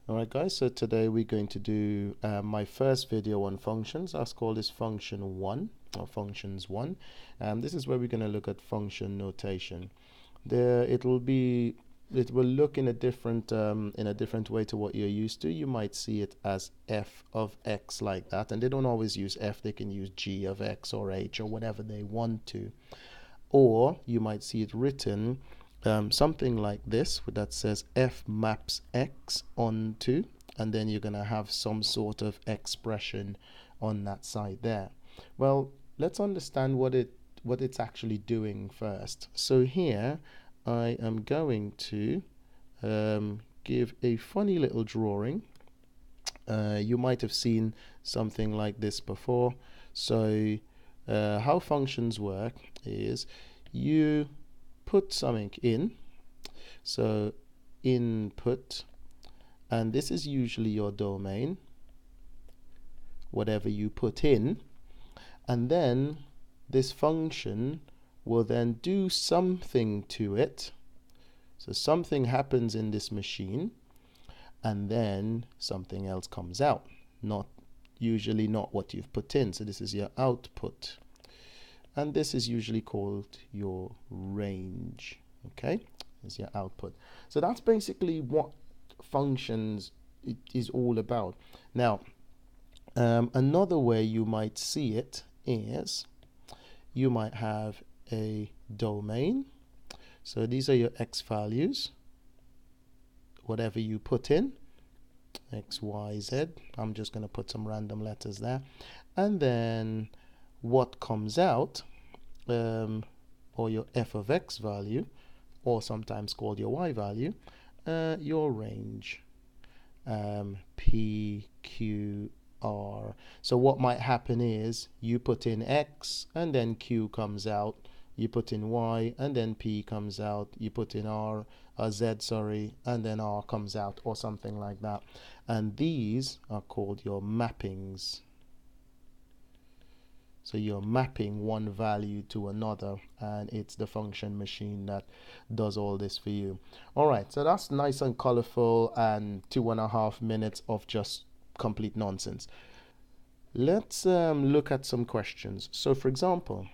Alright guys, so today we're going to do my first video on functions. I'll call this function 1 or functions 1. This is where we're going to look at function notation. It will look in a different way to what you're used to. You might see it as f of x like that, and they don't always use f, they can use g of x or h or whatever they want to. Or you might see it written something like this that says f maps x onto, and then you're going to have some sort of expression on that side there. Well, let's understand what it's actually doing first. So here I am going to give a funny little drawing. You might have seen something like this before. So how functions work is you put something in, so input, and this is usually your domain, whatever you put in, and then this function will then do something to it. So something happens in this machine, and then something else comes out, usually not what you've put in. So this is your output, and this is usually called your range. Okay, is your output. So that's basically what functions is all about. Now another way you might see it is you might have a domain. So these are your x values, whatever you put in, x, y, z. I'm just going to put some random letters there, and then what comes out, or your f of x value, or sometimes called your y value, your range, p, q, r. So what might happen is you put in x and then q comes out, you put in y and then p comes out, you put in z, sorry, and then r comes out, or something like that. And these are called your mappings. So you're mapping one value to another, and it's the function machine that does all this for you. All right, so that's nice and colorful and 2.5 minutes of just complete nonsense. Let's look at some questions. So for example,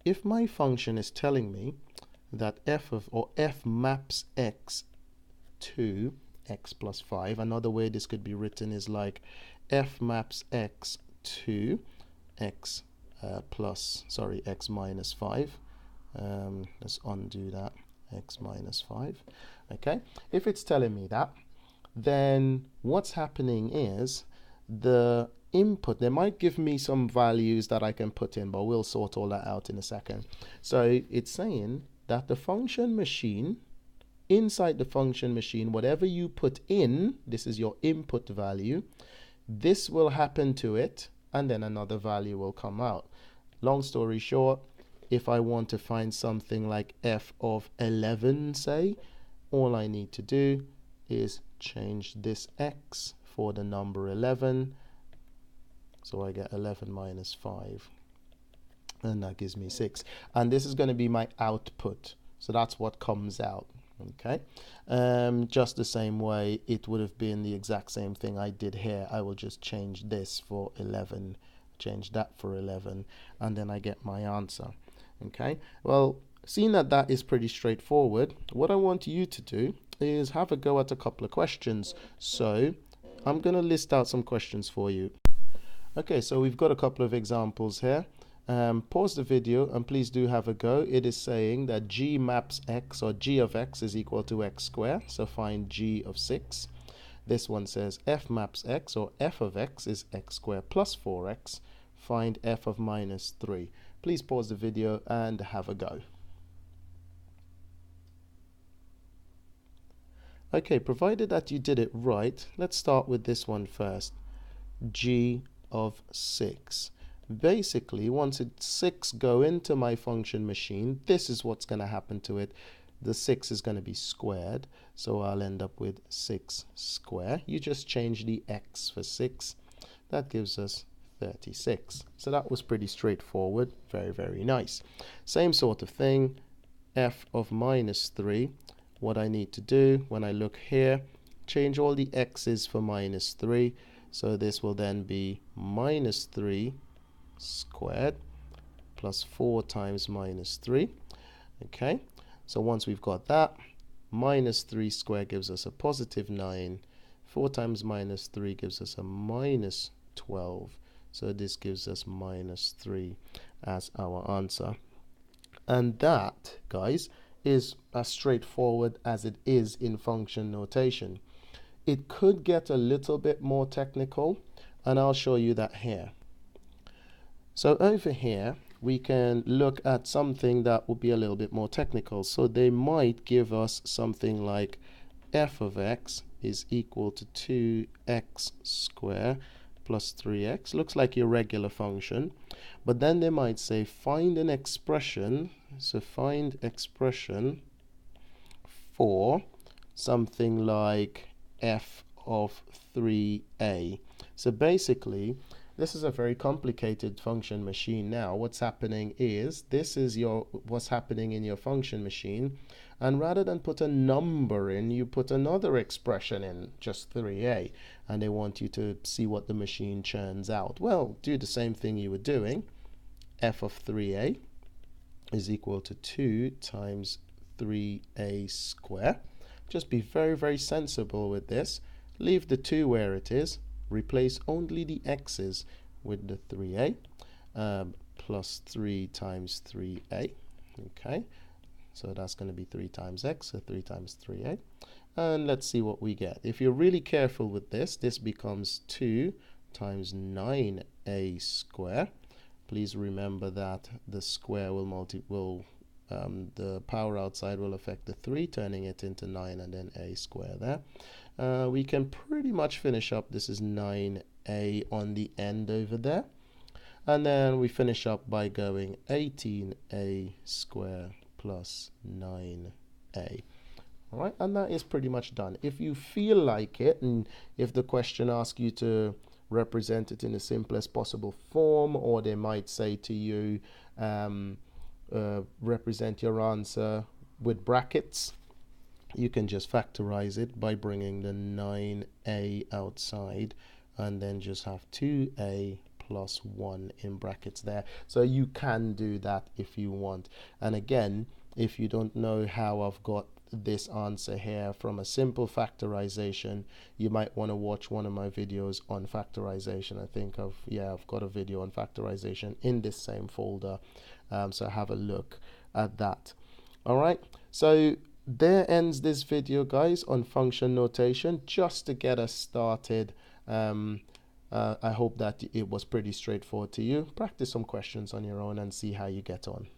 if my function is telling me that f maps x to x plus 5, another way this could be written is like f maps x to x minus 5. Let's undo that, x minus 5. Okay, if it's telling me that, then what's happening is the input, they might give me some values that I can put in, but we'll sort all that out in a second. So it's saying that the function machine, inside the function machine, whatever you put in, this is your input value, this will happen to it, and then another value will come out. Long story short, if I want to find something like f of 11, say, all I need to do is change this x for the number 11, so I get 11 minus 5, and that gives me 6, and this is going to be my output. So that's what comes out. Okay, just the same way it would have been the exact same thing I did here. I will just change this for 11, change that for 11, and then I get my answer. Okay, well, seeing that that is pretty straightforward, what I want you to do is have a go at a couple of questions. So I'm going to list out some questions for you. Okay, so we've got a couple of examples here. Pause the video and please do have a go. It is saying that g maps x, or g of x is equal to x squared, so find g of 6. This one says f maps x, or f of x is x squared plus 4x, find f of minus 3. Please pause the video and have a go. Okay, provided that you did it right, let's start with this one first, g of 6. Basically, once 6 go into my function machine, this is what's going to happen to it. The 6 is going to be squared, so I'll end up with 6 squared. You just change the x for 6. That gives us 36. So that was pretty straightforward. Very, very nice. Same sort of thing, f of minus 3. What I need to do when I look here, change all the x's for minus 3. So this will then be minus 3 squared plus 4 times minus 3. Okay, so once we've got that, minus 3 squared gives us a positive 9. 4 times minus 3 gives us a minus 12. So this gives us minus 3 as our answer. And that, guys, is as straightforward as it is in function notation. It could get a little bit more technical, and I'll show you that here. So over here, we can look at something that will be a little bit more technical. So they might give us something like f of x is equal to 2x squared plus 3x. Looks like your regular function. But then they might say find an expression. So find expression for something like f of 3a. So basically, this is a very complicated function machine now. What's happening is, this is what's happening in your function machine, and rather than put a number in, you put another expression in, just 3a, and they want you to see what the machine churns out. Well, do the same thing you were doing. F of 3a is equal to 2 times 3a squared. Just be very, very sensible with this. Leave the 2 where it is. Replace only the x's with the 3a, plus 3 times 3a. Okay, so that's going to be 3 times x, so 3 times 3a. And let's see what we get. If you're really careful with this, this becomes 2 times 9a squared. Please remember that the square will the power outside will affect the 3, turning it into 9 and then a squared there. We can pretty much finish up. This is 9a on the end over there. And then we finish up by going 18a squared plus 9a. All right, and that is pretty much done. If you feel like it, and if the question asks you to represent it in the simplest possible form, or they might say to you, represent your answer with brackets, you can just factorize it by bringing the 9a outside and then just have 2a plus 1 in brackets there. So you can do that if you want. And again, if you don't know how I've got this answer here from a simple factorization, you might want to watch one of my videos on factorization. I think I've got a video on factorization in this same folder, so have a look at that. All right, so there ends this video, guys, on function notation, just to get us started. I hope that it was pretty straightforward to you. Practice some questions on your own and see how you get on.